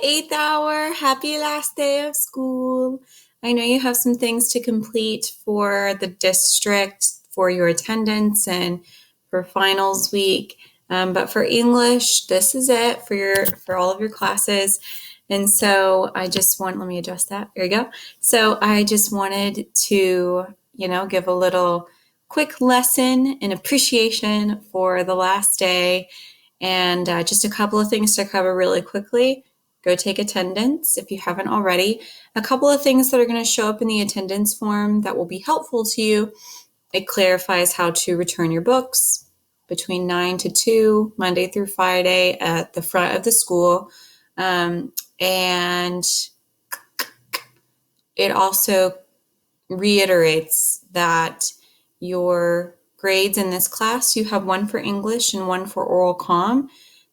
eighth hour. Happy last day of school. I know you have some things to complete for the district for your attendance and for finals week. But for English, this is it for all of your classes. And so let me adjust that. There you go. So I just wanted to, give a little quick lesson and appreciation for the last day. And just a couple of things to cover really quickly. Go take attendance if you haven't already. A couple of things that are going to show up in the attendance form that will be helpful to you. It clarifies how to return your books between 9 to 2, Monday through Friday at the front of the school. And it also reiterates that your grades in this class, you have one for English and one for oral comm,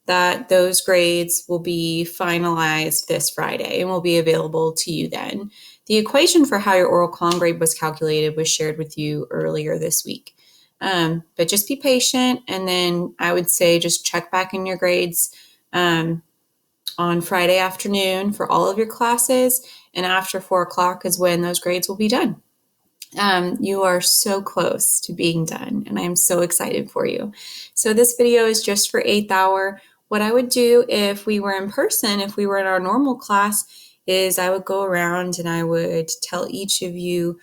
that those grades will be finalized this Friday and will be available to you then. The equation for how your oral comm grade was calculated was shared with you earlier this week. But just be patient, and then I would say just check back in your grades on Friday afternoon for all of your classes, and after 4 o'clock is when those grades will be done. You are so close to being done, and I am so excited for you. So this video is just for 8th hour. What I would do if we were in person, if we were in our normal class, is I would go around and I would tell each of you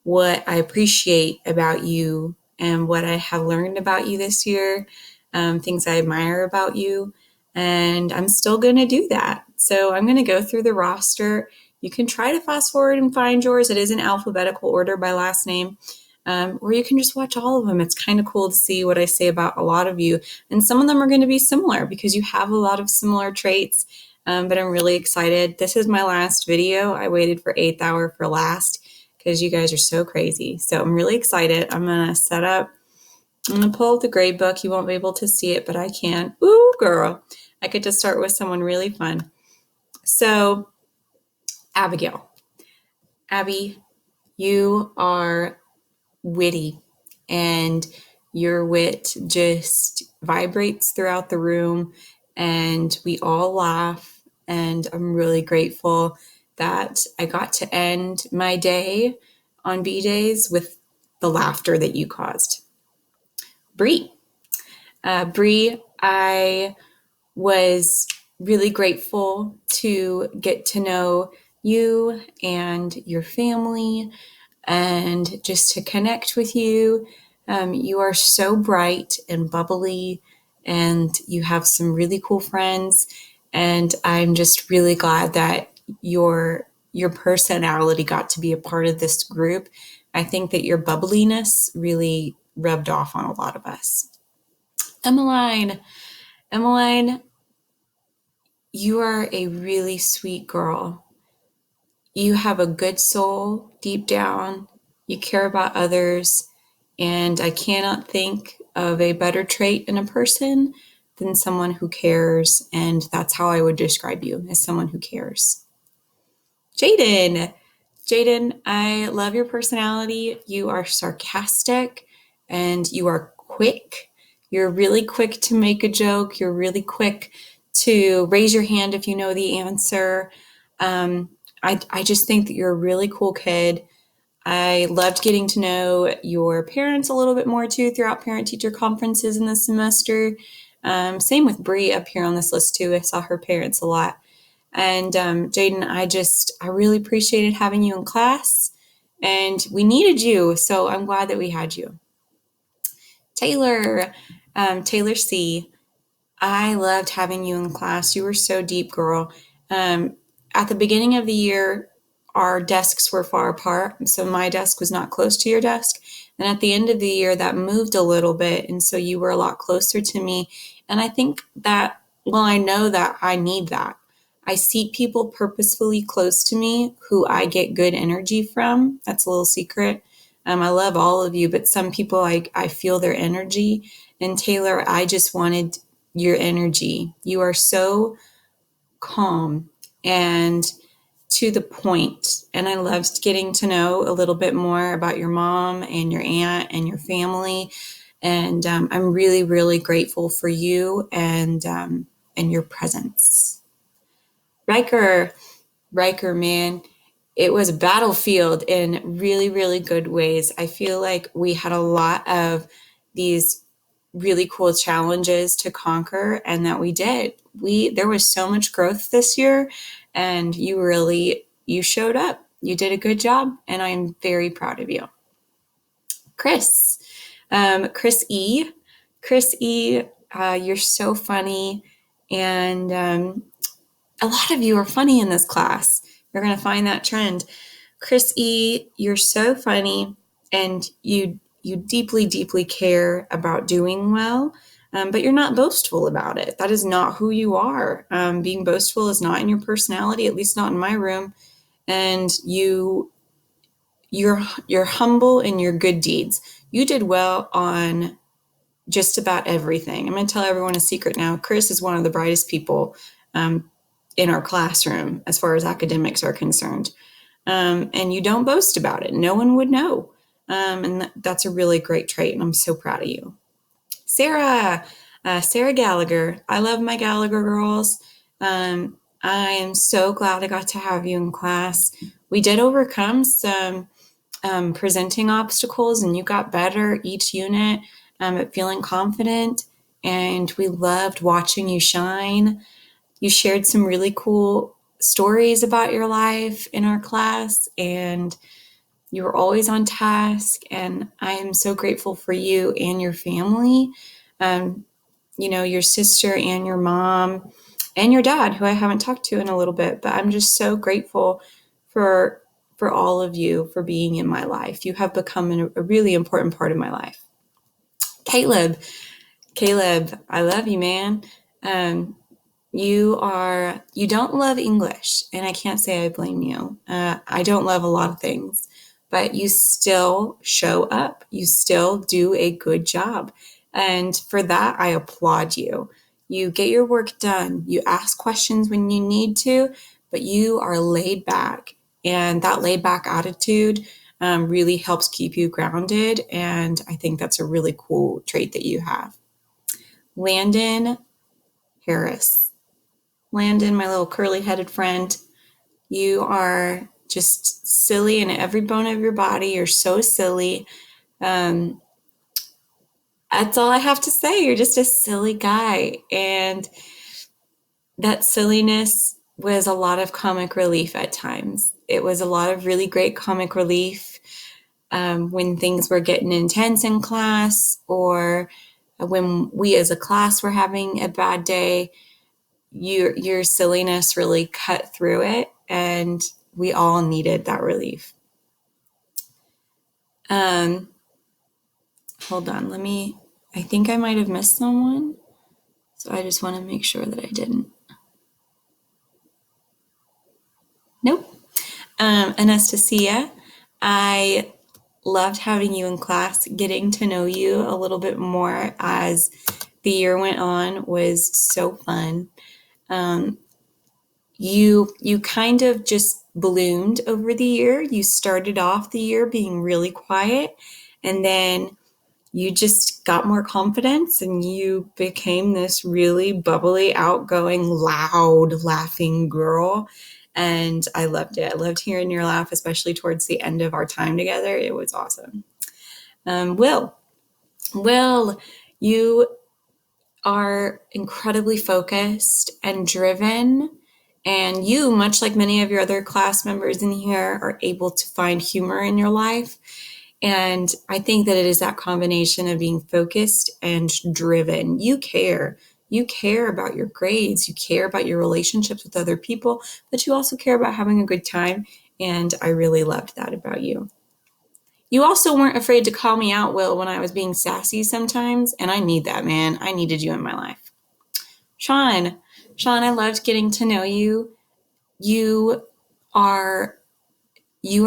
what I appreciate about you and what I have learned about you this year, things I admire about you, and I'm still going to do that. So I'm going to go through the roster. You can try to fast forward and find yours. It is in alphabetical order by last name, or you can just watch all of them. It's kind of cool to see what I say about a lot of you, and some of them are going to be similar because you have a lot of similar traits, but I'm really excited. This is my last video. I waited for 8th hour for last because you guys are so crazy. So I'm really excited. I'm going to pull up the grade book. You won't be able to see it, but I can. Ooh, girl. I get to start with someone really fun. So, Abigail. Abby, you are witty, and your wit just vibrates throughout the room, and we all laugh, and I'm really grateful that I got to end my day on B days with the laughter that you caused. Bree. Bree, I was really grateful to get to know you and your family and just to connect with you. You are so bright and bubbly, and you have some really cool friends, and I'm just really glad that your personality got to be a part of this group. I think that your bubbliness really rubbed off on a lot of us. Emmeline, you are a really sweet girl. You have a good soul deep down. You care about others. And I cannot think of a better trait in a person than someone who cares. And that's how I would describe you, as someone who cares. Jaden, I love your personality. You are sarcastic and you are quick. You're really quick to make a joke. You're really quick to raise your hand if you know the answer. I just think that you're a really cool kid. I loved getting to know your parents a little bit more too throughout parent-teacher conferences in the semester. Same with Bree up here on this list too. I saw her parents a lot. And Jaden, I really appreciated having you in class, and we needed you, so I'm glad that we had you. Taylor C., I loved having you in class. You were so deep, girl. At the beginning of the year, our desks were far apart, so my desk was not close to your desk. And at the end of the year, that moved a little bit, and so you were a lot closer to me. And I think that, I know that I need that. I seek people purposefully close to me who I get good energy from. That's a little secret. I love all of you, but some people, I feel their energy. And Taylor, I just wanted your energy. You are so calm and to the point. And I loved getting to know a little bit more about your mom and your aunt and your family. And I'm really, really grateful for you and your presence. Riker, man, it was a battlefield in really, really good ways. I feel like we had a lot of these really cool challenges to conquer, and that we did. There was so much growth this year, and you showed up. You did a good job, and I'm very proud of you. Chris, Chris E. Chris E, you're so funny, and a lot of you are funny in this class. You're going to find that trend. Chris E, you're so funny, and you deeply, deeply care about doing well, but you're not boastful about it. That is not who you are. Being boastful is not in your personality, at least not in my room. And you're humble in your good deeds. You did well on just about everything. I'm going to tell everyone a secret now. Chris is one of the brightest people in our classroom as far as academics are concerned. And you don't boast about it. No one would know. And that's a really great trait, and I'm so proud of you. Sarah, Sarah Gallagher. I love my Gallagher girls. I am so glad I got to have you in class. We did overcome some presenting obstacles, and you got better each unit at feeling confident, and we loved watching you shine. You shared some really cool stories about your life in our class, and you were always on task, and I am so grateful for you and your family. Your sister and your mom and your dad, who I haven't talked to in a little bit, but I'm just so grateful for all of you for being in my life. You have become a really important part of my life. Caleb, I love you, man. You don't love English, and I can't say I blame you. I don't love a lot of things, but you still show up. You still do a good job. And for that, I applaud you. You get your work done. You ask questions when you need to, but you are laid back. And that laid back attitude really helps keep you grounded. And I think that's a really cool trait that you have. Landon Harris. Landon, my little curly-headed friend, you are just silly in every bone of your body. You're so silly. That's all I have to say. You're just a silly guy. And that silliness was a lot of comic relief at times. It was a lot of really great comic relief when things were getting intense in class, or when we as a class were having a bad day. Your silliness really cut through it, and we all needed that relief. Hold on, I think I might have missed someone, so I just want to make sure that I didn't. Nope. Anastasia, I loved having you in class. Getting to know you a little bit more as the year went on was so fun. You kind of just bloomed over the year. You started off the year being really quiet, and then you just got more confidence, and you became this really bubbly, outgoing, loud, laughing girl. And I loved it. I loved hearing your laugh, especially towards the end of our time together. It was awesome. Will, you are incredibly focused and driven. And you, much like many of your other class members in here, are able to find humor in your life. And I think that it is that combination of being focused and driven. You care. You care about your grades. You care about your relationships with other people, but you also care about having a good time. And I really loved that about you. You also weren't afraid to call me out, Will, when I was being sassy sometimes. And I need that, man. I needed you in my life. Sean, I loved getting to know you. You are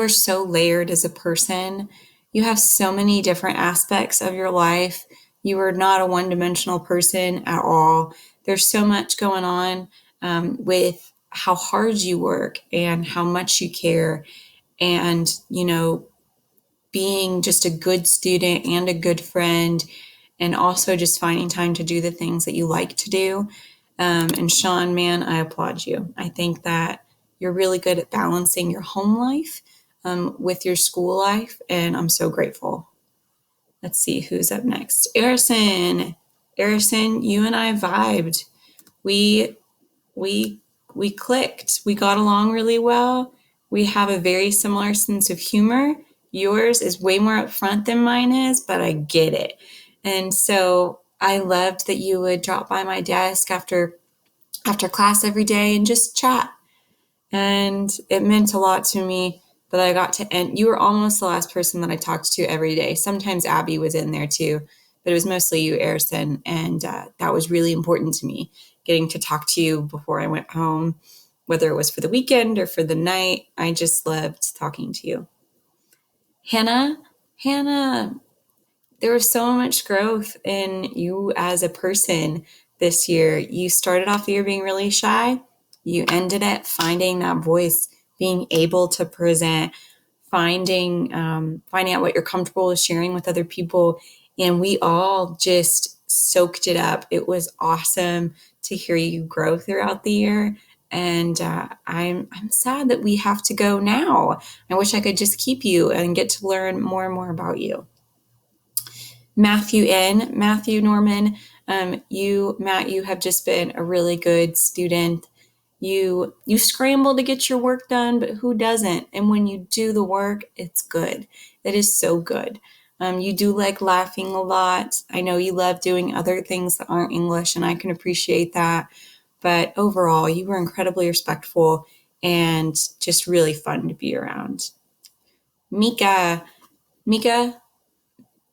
so layered as a person. You have so many different aspects of your life. You are not a one-dimensional person at all. There's so much going on with how hard you work and how much you care, and, being just a good student and a good friend, and also just finding time to do the things that you like to do. And Sean, man, I applaud you. I think that you're really good at balancing your home life with your school life, and I'm so grateful. Let's see who's up next. Arison. Arison, you and I vibed. We we we clicked. We got along really well. We have a very similar sense of humor. Yours is way more upfront than mine is, but I get it. And so I loved that you would drop by my desk after class every day and just chat. And it meant a lot to me that I got to end. You were almost the last person that I talked to every day. Sometimes Abby was in there too, but it was mostly you, Arison. And that was really important to me, getting to talk to you before I went home, whether it was for the weekend or for the night. I just loved talking to you. Hannah, there was so much growth in you as a person this year. You started off the year being really shy. You ended it finding that voice, being able to present, finding out what you're comfortable with sharing with other people. And we all just soaked it up. It was awesome to hear you grow throughout the year. And I'm sad that we have to go now. I wish I could just keep you and get to learn more and more about you. Matthew Norman, Matt, you have just been a really good student. You scramble to get your work done, but who doesn't? And when you do the work, it's good. It is so good. You do like laughing a lot. I know you love doing other things that aren't English, and I can appreciate that. But overall, you were incredibly respectful and just really fun to be around. Mika,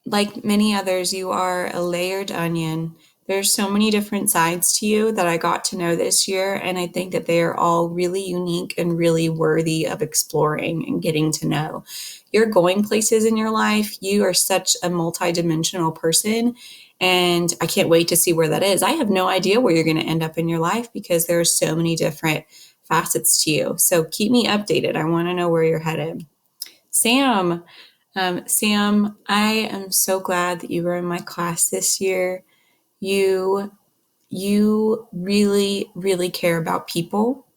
like many others, you are a layered onion. There's so many different sides to you that I got to know this year, and I think that they are all really unique and really worthy of exploring and getting to know. You're going places in your life. You are such a multidimensional person, and I can't wait to see where that is. I have no idea where you're going to end up in your life because there are so many different facets to you. So keep me updated. I want to know where you're headed. Sam, I am so glad that you were in my class this year. You really, really care about people.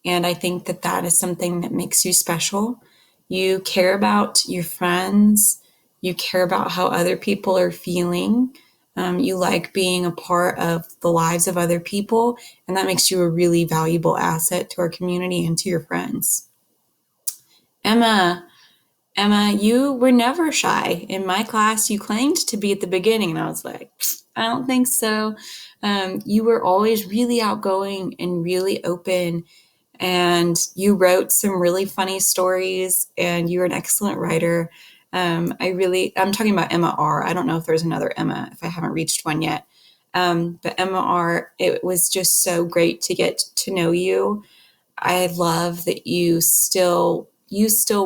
And I think that that is something that makes you special. You care about your friends. You care about how other people are feeling. You like being a part of the lives of other people. And that makes you a really valuable asset to our community and to your friends. Emma, you were never shy. In my class, you claimed to be at the beginning, and I was like, I don't think so. You were always really outgoing and really open, and you wrote some really funny stories, and you were an excellent writer. I'm talking about Emma R. I don't know if there's another Emma, if I haven't reached one yet. But Emma R., it was just so great to get to know you. I love that you still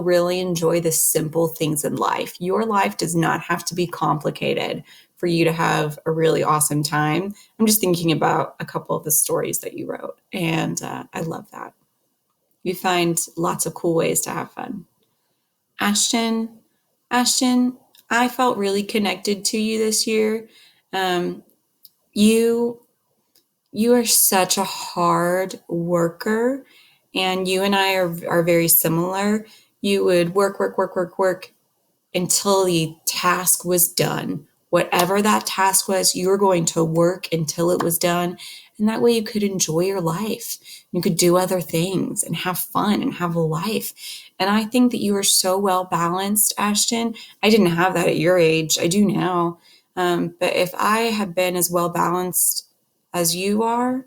really enjoy the simple things in life. Your life does not have to be complicated for you to have a really awesome time. I'm just thinking about a couple of the stories that you wrote, and I love that. You find lots of cool ways to have fun. Ashton, I felt really connected to you this year. Um, you you are such a hard worker, and you and I are very similar. You would work until the task was done. Whatever that task was, you were going to work until it was done. And that way you could enjoy your life. You could do other things and have fun and have a life. And I think that you are so well balanced, Ashton. I didn't have that at your age. I do now. But if I had been as well balanced as you are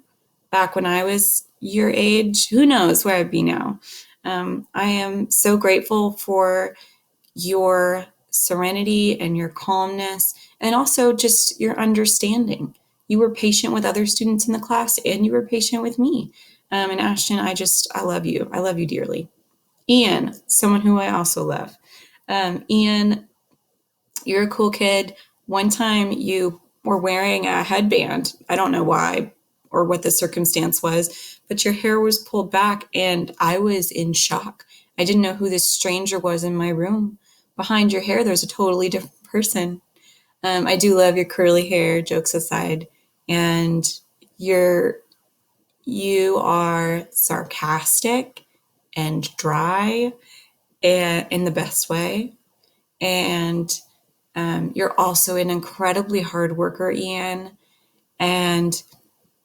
back when I was your age, who knows where I'd be now. I am so grateful for your serenity and your calmness, and also just your understanding. You were patient with other students in the class, and you were patient with me. And Ashton, I love you. I love you dearly. Ian, someone who I also love. Ian, you're a cool kid. One time you were wearing a headband. I don't know why or what the circumstance was, but your hair was pulled back, and I was in shock. I didn't know who this stranger was in my room. Behind your hair, there's a totally different person. I do love your curly hair, jokes aside, and you're You are sarcastic and dry and in the best way. And you're also an incredibly hard worker, Ian. And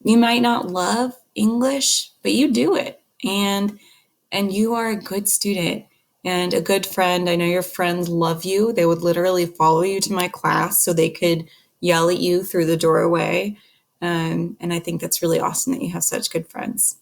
you might not love English, but you do it. And you are a good student and a good friend. I know your friends love you. They would literally follow you to my class so they could yell at you through the doorway. And I think that's really awesome that you have such good friends.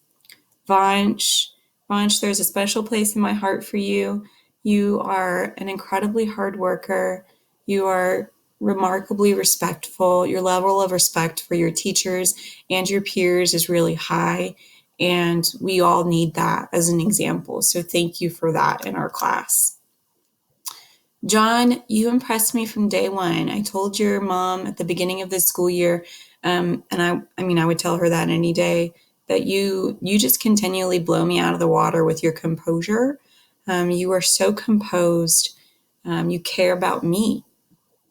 Vansh, Vansh, there's a special place in my heart for you. You are an incredibly hard worker. You are remarkably respectful. Your level of respect for your teachers and your peers is really high. And we all need that as an example. So thank you for that in our class. John, you impressed me from day one. I told your mom at the beginning of the school year, and I would tell her that any day, that you just continually blow me out of the water with your composure. You are so composed. You care about me.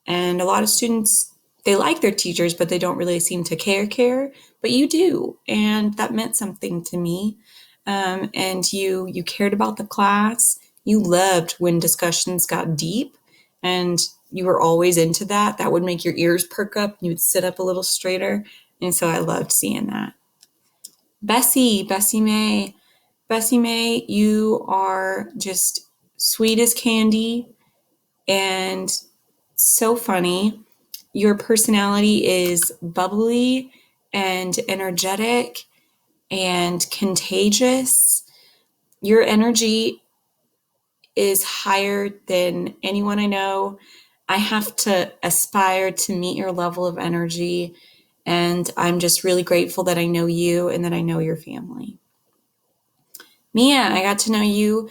And a lot of students, they like their teachers, but they don't really seem to care. But you do, and that meant something to me. And you cared about the class. You loved when discussions got deep, and you were always into that. That would make your ears perk up. You would sit up a little straighter, and so I loved seeing that. Bessie May, you are just sweet as candy and so funny. Your personality is bubbly and energetic and contagious. Your energy is higher than anyone I know. I have to aspire to meet your level of energy. And I'm just really grateful that I know you and that I know your family. Mia, I got to know you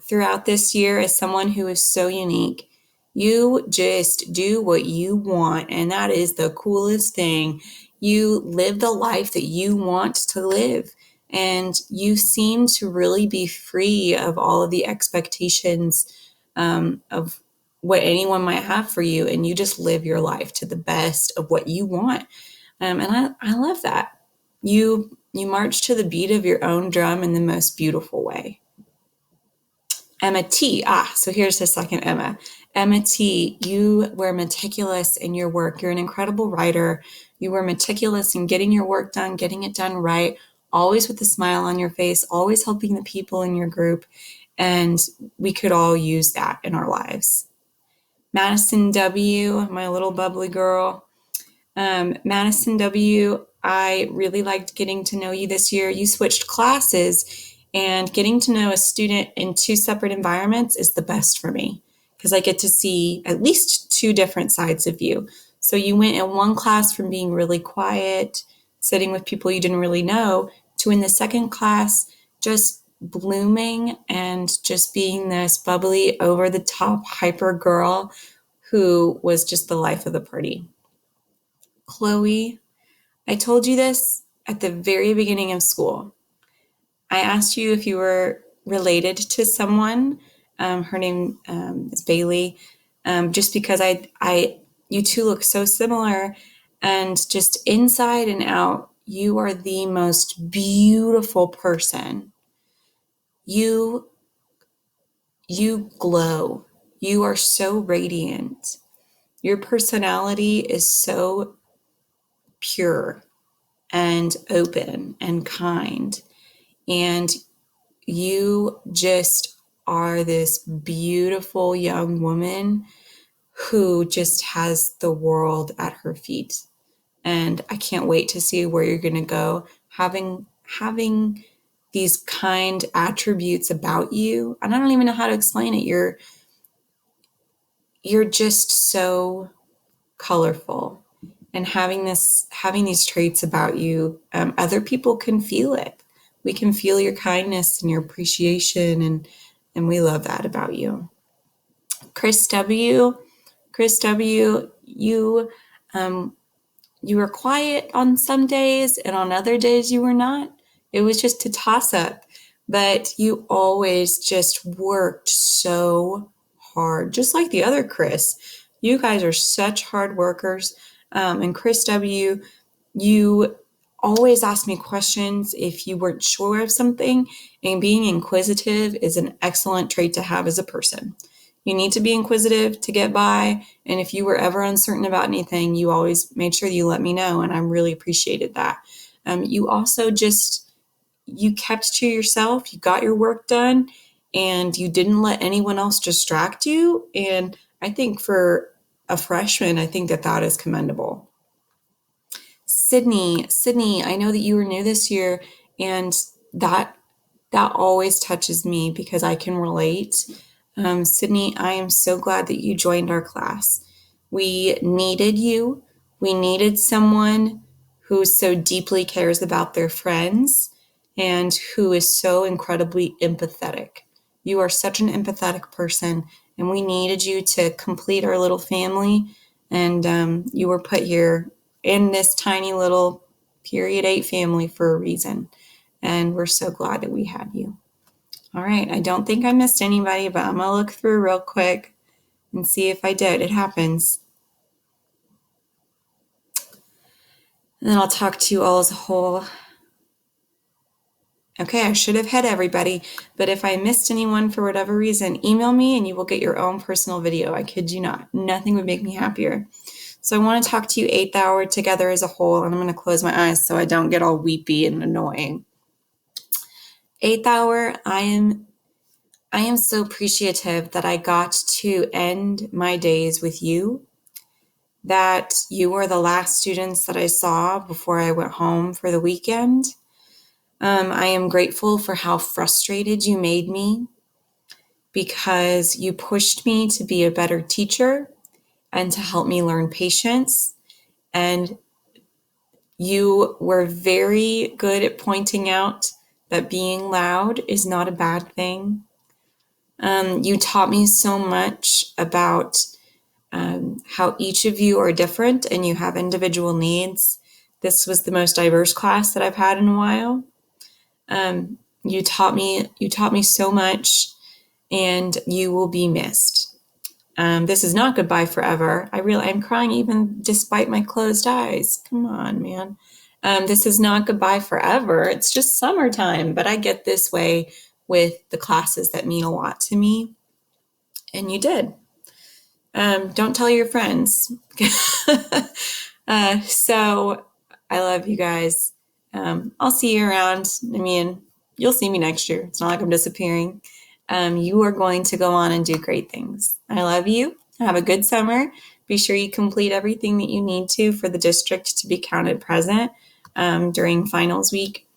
throughout this year as someone who is so unique. You just do what you want, and that is the coolest thing. You live the life that you want to live, and you seem to really be free of all of the expectations of what anyone might have for you, and you just live your life to the best of what you want. And I love that. You march to the beat of your own drum in the most beautiful way. Emma T. So here's the second Emma. Emma T., you were meticulous in your work. You're an incredible writer. You were meticulous in getting your work done, getting it done right, always with a smile on your face, always helping the people in your group. And we could all use that in our lives. Madison W., my little bubbly girl. Madison W., I really liked getting to know you this year. You switched classes, and getting to know a student in two separate environments is the best for me because I get to see at least two different sides of you. So you went in one class from being really quiet, sitting with people you didn't really know, to in the second class just blooming and just being this bubbly, over the top, hyper girl who was just the life of the party. Chloe, I told you this at the very beginning of school. I asked you if you were related to someone. Her name is Bailey, just because you two look so similar, and just inside and out, you are the most beautiful person. You you glow. You are so radiant. Your personality is so pure and open and kind. And you just are this beautiful young woman who just has the world at her feet. And I can't wait to see where you're going to go. Having these kind attributes about you, and I don't even know how to explain it. You're just so colorful, and having these traits about you, other people can feel it. We can feel your kindness and your appreciation, and we love that about you. Chris W, um, you were quiet on some days, and on other days you were not. It was just a toss up, but you always just worked so hard, just like the other Chris. You guys are such hard workers. And Chris W., you always ask me questions if you weren't sure of something, and being inquisitive is an excellent trait to have as a person. You need to be inquisitive to get by, and if you were ever uncertain about anything, you always made sure you let me know, and I really appreciated that. You also you kept to yourself, you got your work done, and you didn't let anyone else distract you, and I think for a freshman, I think that is commendable. Sydney, I know that you were new this year, and that always touches me because I can relate. Sydney, I am so glad that you joined our class. We needed you. We needed someone who so deeply cares about their friends and who is so incredibly empathetic. You are such an empathetic person, and we needed you to complete our little family. And you were put here in this tiny little period 8 family for a reason. And we're so glad that we had you. All right, I don't think I missed anybody, but I'm going to look through real quick and see if I did. It happens. And then I'll talk to you all as a whole. Okay, I should have had everybody, but if I missed anyone for whatever reason, email me and you will get your own personal video. I kid you not. Nothing would make me happier. So I want to talk to you 8th hour together as a whole, and I'm going to close my eyes so I don't get all weepy and annoying. 8th hour, I am so appreciative that I got to end my days with you, that you were the last students that I saw before I went home for the weekend. I am grateful for how frustrated you made me because you pushed me to be a better teacher and to help me learn patience. And you were very good at pointing out that being loud is not a bad thing. You taught me so much about how each of you are different and you have individual needs. This was the most diverse class that I've had in a while. You taught me so much, and you will be missed. This is not goodbye forever. I'm crying even despite my closed eyes. Come on, man. This is not goodbye forever. It's just summertime, but I get this way with the classes that mean a lot to me. And you did. Don't tell your friends. So I love you guys. I'll see you around. I mean, you'll see me next year. It's not like I'm disappearing. You are going to go on and do great things. I love you. Have a good summer. Be sure you complete everything that you need to for the district to be counted present during finals week.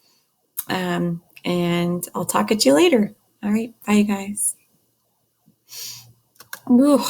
And I'll talk at you later. All right. Bye, you guys. Whew.